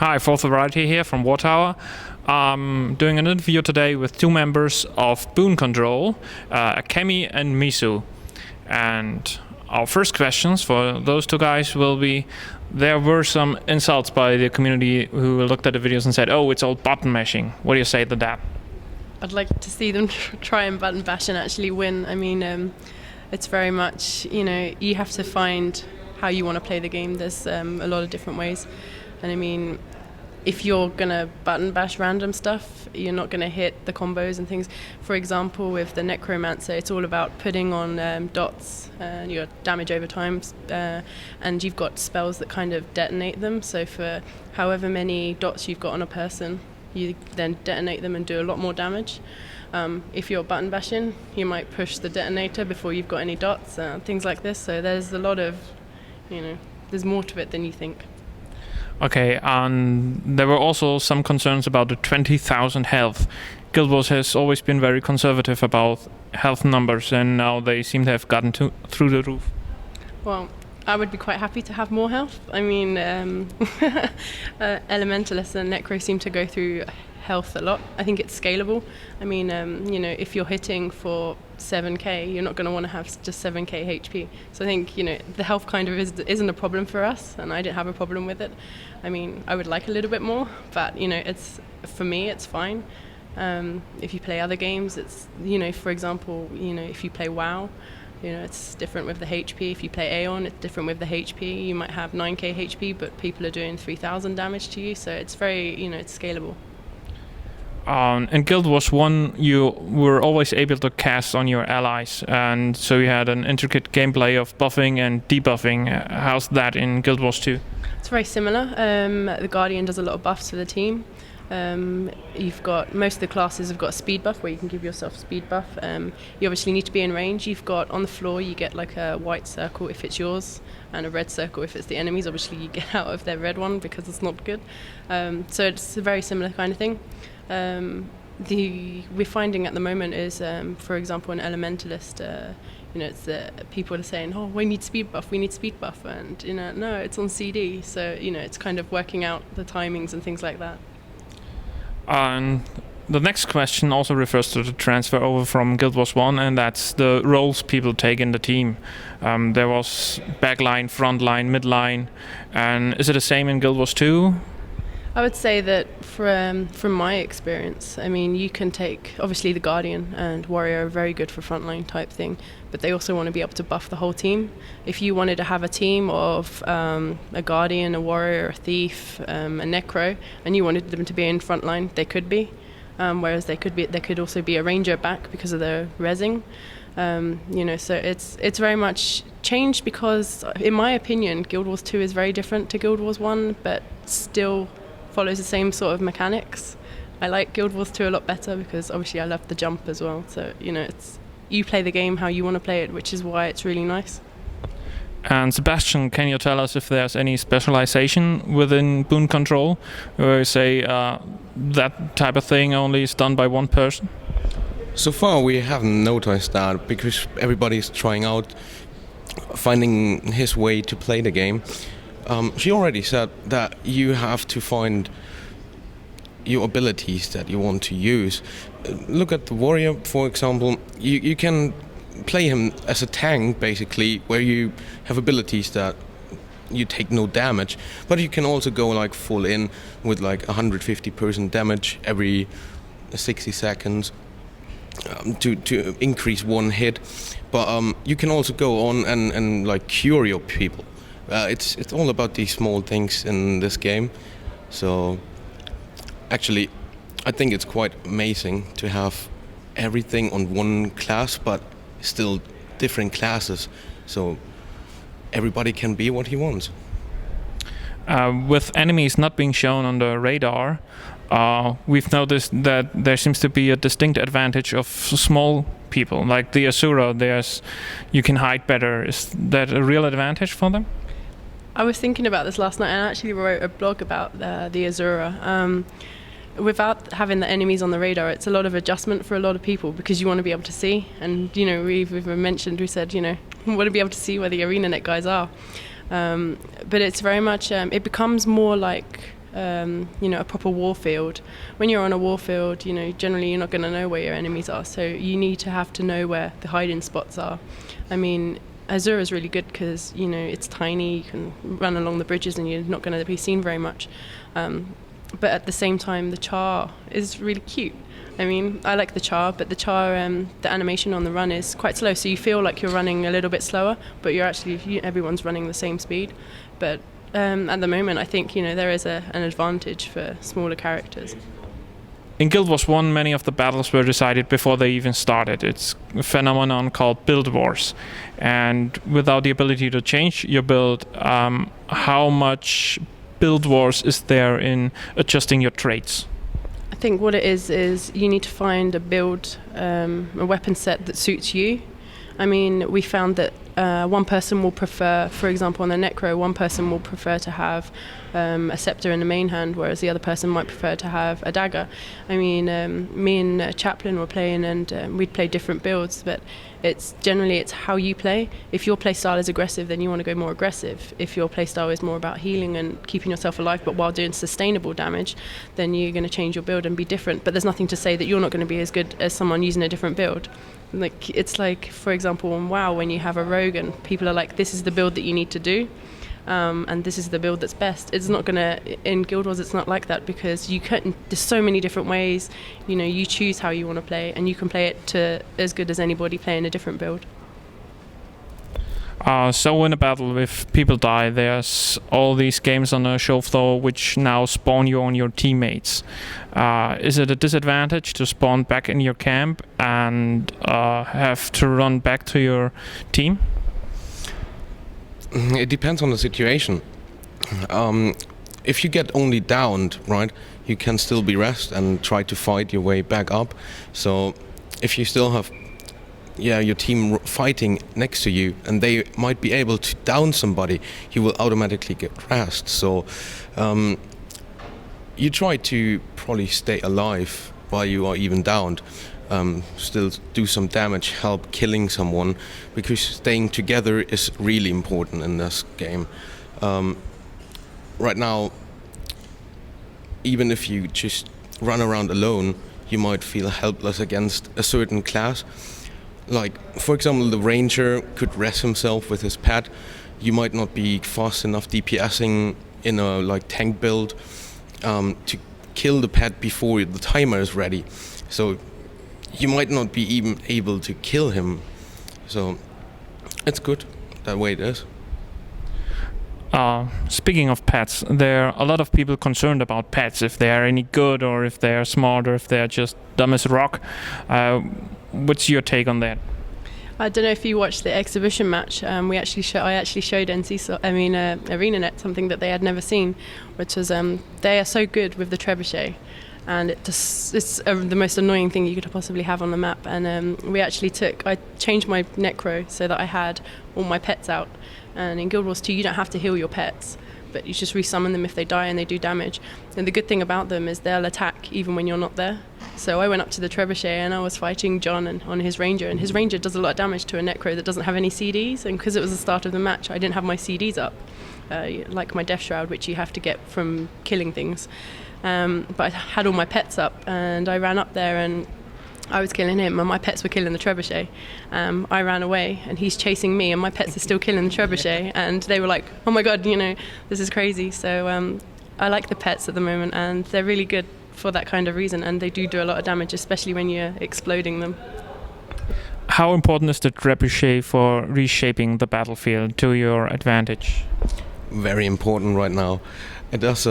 Hi, Fourth Variety here from War Tower. Doing an interview today with two members of Boon Control, Akemi and Mizou. And our first questions for those two guys will be, there were some insults by the community who looked at the videos and said, oh, it's all button mashing. What do you say to that? I'd like to see them try and button bash and actually win. I mean, it's very much, you have to find how you want to play the game. There's a lot of different ways. And I mean, if you're going to button bash random stuff, you're not going to hit the combos and things. For example, with the Necromancer, it's all about putting on dots and your damage over time. And you've got spells that kind of detonate them. So for however many dots you've got on a person, you then detonate them and do a lot more damage. If you're button bashing, you might push the detonator before you've got any dots, things like this. So there's a lot of, there's more to it than you think. Okay, there were also some concerns about the 20,000 health. Guild Wars has always been very conservative about health numbers, and now they seem to have gotten through the roof. Well, I would be quite happy to have more health. I mean, Elementalists and Necro seem to go through health a lot. I think it's scalable. I mean, if you're hitting for 7k, you're not going to want to have just 7k HP. So I think, the health kind of isn't a problem for us, and I didn't have a problem with it. I mean, I would like a little bit more, but, for me, it's fine. If you play other games, it's, for example, if you play WoW, it's different with the HP. If you play Aeon, it's different with the HP. You might have 9k HP, but people are doing 3,000 damage to you, so it's very, it's scalable. In Guild Wars 1, you were always able to cast on your allies, and so you had an intricate gameplay of buffing and debuffing. How's that in Guild Wars 2? It's very similar. The Guardian does a lot of buffs for the team. You've got, most of the classes have got a speed buff where you can give yourself speed buff. You obviously need to be in range. You've got, on the floor, you get like a white circle if it's yours, and a red circle if it's the enemy's. Obviously you get out of their red one because it's not good. So it's a very similar kind of thing. We're finding at the moment is, for example, an Elementalist, it's people are saying, oh, we need speed buff, and no, it's on CD. So it's kind of working out the timings and things like that. The next question also refers to the transfer over from Guild Wars 1, and that's the roles people take in the team. There was backline, frontline, midline, and is it the same in Guild Wars 2? I would say that from my experience, I mean, you can take, obviously the Guardian and Warrior are very good for frontline type thing, but they also want to be able to buff the whole team. If you wanted to have a team of a Guardian, a Warrior, a Thief, a Necro, and you wanted them to be in frontline, they could be. Whereas there could also be a Ranger back because of the rezzing. So it's very much changed because, in my opinion, Guild Wars 2 is very different to Guild Wars 1, but still follows the same sort of mechanics. I like Guild Wars 2 a lot better because obviously I love the jump as well. So, you play the game how you want to play it, which is why it's really nice. And Sebastian, can you tell us if there's any specialization within Boon Control, where you say that type of thing only is done by one person? So far we haven't noticed that because everybody's trying out, finding his way to play the game. She already said that you have to find your abilities that you want to use. Look at the Warrior, for example. You can play him as a tank, basically, where you have abilities that you take no damage, but you can also go like full in with like 150% damage every 60 seconds to increase one hit. But you can also go on and like cure your people. It's all about these small things in this game. So actually I think it's quite amazing to have everything on one class but still different classes, so everybody can be what he wants. With enemies not being shown on the radar, we've noticed that there seems to be a distinct advantage of small people, like the Asura. You can hide better. Is that a real advantage for them? I was thinking about this last night, and I actually wrote a blog about the Asura. Without having the enemies on the radar, it's a lot of adjustment for a lot of people because you want to be able to see. And, we've mentioned, we said, we want to be able to see where the ArenaNet guys are. But it's very much, it becomes more like a proper war field. When you're on a war field, generally you're not going to know where your enemies are, so you need to have to know where the hiding spots are. I mean, Azura is really good because it's tiny, you can run along the bridges and you're not going to be seen very much. But at the same time, the Char is really cute. I mean, I like the Char, but the Char, the animation on the run is quite slow, so you feel like you're running a little bit slower, but everyone's running the same speed. But at the moment, I think there is an advantage for smaller characters. In Guild Wars 1, many of the battles were decided before they even started. It's a phenomenon called build wars. And without the ability to change your build, how much build wars is there in adjusting your traits? I think what it is you need to find a build, a weapon set that suits you. I mean, we found that one person will prefer, for example, on the Necro, one person will prefer to have a scepter in the main hand, whereas the other person might prefer to have a dagger. I mean, me and Chaplin were playing, and we'd play different builds, but it's how you play. If your play style is aggressive, then you want to go more aggressive. If your play style is more about healing and keeping yourself alive, but while doing sustainable damage, then you're going to change your build and be different. But there's nothing to say that you're not going to be as good as someone using a different build. It's like, for example, on WoW, when you have a rogue and people are like, this is the build that you need to do, and this is the build that's best. It's not gonna, in Guild Wars, it's not like that, because there's so many different ways. You choose how you want to play, and you can play it to as good as anybody playing a different build. So in a battle, if people die, there's all these games on the show floor which now spawn you on your teammates. Is it a disadvantage to spawn back in your camp and have to run back to your team? It depends on the situation. If you get only downed, right, you can still be rest and try to fight your way back up. So if you still have your team fighting next to you and they might be able to down somebody, you will automatically get rest. So you try to probably stay alive while you are even downed, still do some damage, help killing someone, because staying together is really important in this game. Right now, even if you just run around alone, you might feel helpless against a certain class. Like, for example, the Ranger could rest himself with his pet. You might not be fast enough DPSing in a tank build to kill the pet before the timer is ready. So you might not be even able to kill him. So it's good that way it is. Speaking of pets, there are a lot of people concerned about pets, if they are any good or if they are smart or if they are just dumb as a rock. What's your take on that? I don't know if you watched the exhibition match. I actually showed ArenaNet something that they had never seen, which was they are so good with the trebuchet, and it's the most annoying thing you could possibly have on the map. And I changed my Necro so that I had all my pets out. And in Guild Wars 2, you don't have to heal your pets, but you just resummon them if they die and they do damage. And the good thing about them is they'll attack even when you're not there. So I went up to the trebuchet and I was fighting John on his Ranger, and his Ranger does a lot of damage to a Necro that doesn't have any CDs, and because it was the start of the match, I didn't have my CDs up, like my Death Shroud, which you have to get from killing things. But I had all my pets up, and I ran up there and I was killing him, and my pets were killing the trebuchet. I ran away, and he's chasing me, and my pets are still killing the trebuchet. And they were like, "Oh my god, this is crazy." So I like the pets at the moment, and they're really good for that kind of reason, and they do a lot of damage, especially when you're exploding them. How important is the trebuchet for reshaping the battlefield to your advantage? Very important right now. It does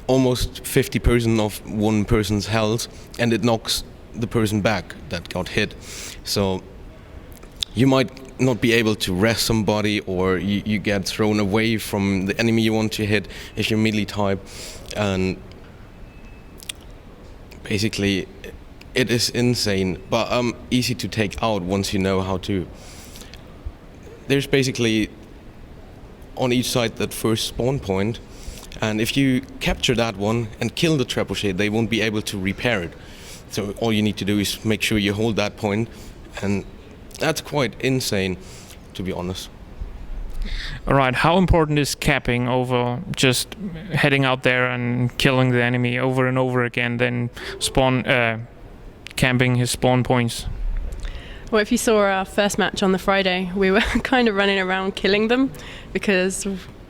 almost 50% of one person's health, and it knocks the person back that got hit. So you might not be able to rest somebody, or you get thrown away from the enemy you want to hit if you're melee type. And basically it is insane, but easy to take out once you know how to. There's basically on each side that first spawn point, and if you capture that one and kill the trebuchet, they won't be able to repair it. So all you need to do is make sure you hold that point, and that's quite insane, to be honest. All right, how important is capping over just heading out there and killing the enemy over and over again, then camping his spawn points? Well, if you saw our first match on the Friday, we were kind of running around killing them because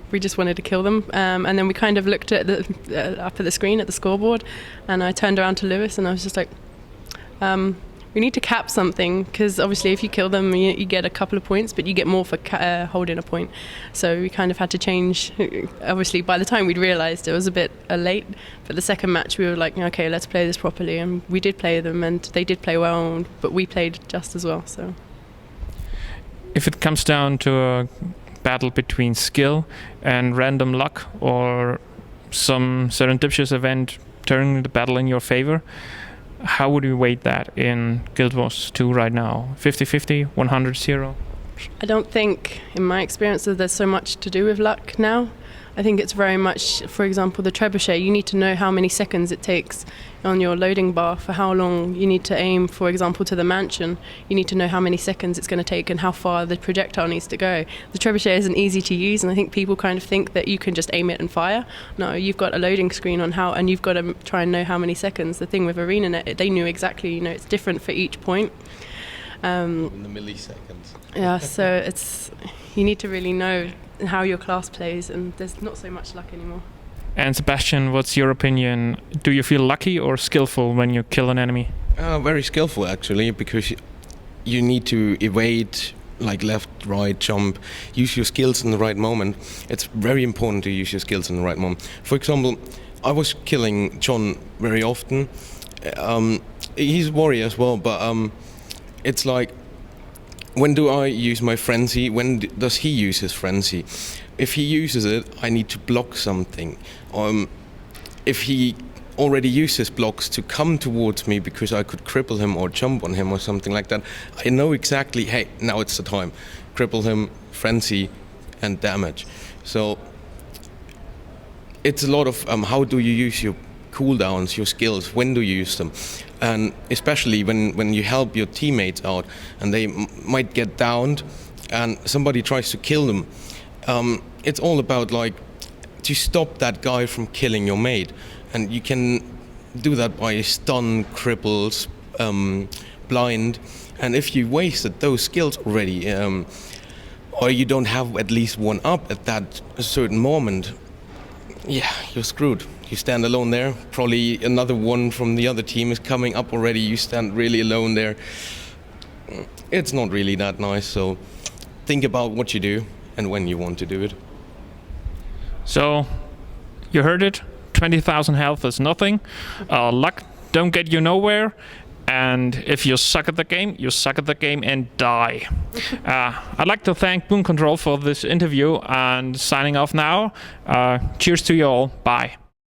we just wanted to kill them. And then we kind of looked at up at the screen at the scoreboard, and I turned around to Lewis and I was just like, we need to cap something, because obviously if you kill them you get a couple of points, but you get more for holding a point. So we kind of had to change. Obviously by the time we'd realised it was a bit late, but the second match we were like, okay, let's play this properly, and we did play them and they did play well, but we played just as well. So if it comes down to a battle between skill and random luck, or some serendipitous event turning the battle in your favor, how would you weight that in Guild Wars 2 right now? 50-50, 100-0? I don't think, in my experience, that there's so much to do with luck now. I think it's very much, for example, the trebuchet, you need to know how many seconds it takes on your loading bar, for how long you need to aim, for example, to the mansion. You need to know how many seconds it's going to take and how far the projectile needs to go. The trebuchet isn't easy to use, and I think people kind of think that you can just aim it and fire. No, you've got a loading screen on how, and you've got to try and know how many seconds. The thing with ArenaNet, they knew exactly, it's different for each point. In the milliseconds. Yeah, so you need to really know how your class plays, and there's not so much luck anymore. And Sebastian, what's your opinion? Do you feel lucky or skillful when you kill an enemy? Very skillful actually, because you need to evade, like left, right, jump, use your skills in the right moment. It's very important to use your skills in the right moment. For example, I was killing John very often. He's a warrior as well, but it's like, when do I use my frenzy? When does he use his frenzy? If he uses it, I need to block something. If he already uses blocks to come towards me because I could cripple him or jump on him or something like that, I know exactly, hey, now it's the time. Cripple him, frenzy, and damage. So it's a lot of how do you use your cooldowns, your skills, when do you use them? And especially when you help your teammates out and they might get downed and somebody tries to kill them, it's all about like to stop that guy from killing your mate. And you can do that by stun, cripples, blind. And if you wasted those skills already, or you don't have at least one up at that certain moment, yeah, you're screwed. You stand alone there. Probably another one from the other team is coming up already. You stand really alone there. It's not really that nice. So think about what you do and when you want to do it. So you heard it. 20,000 health is nothing. Luck don't get you nowhere. And if you suck at the game, you suck at the game and die. I'd like to thank Boon Control for this interview and signing off now. Cheers to you all. Bye.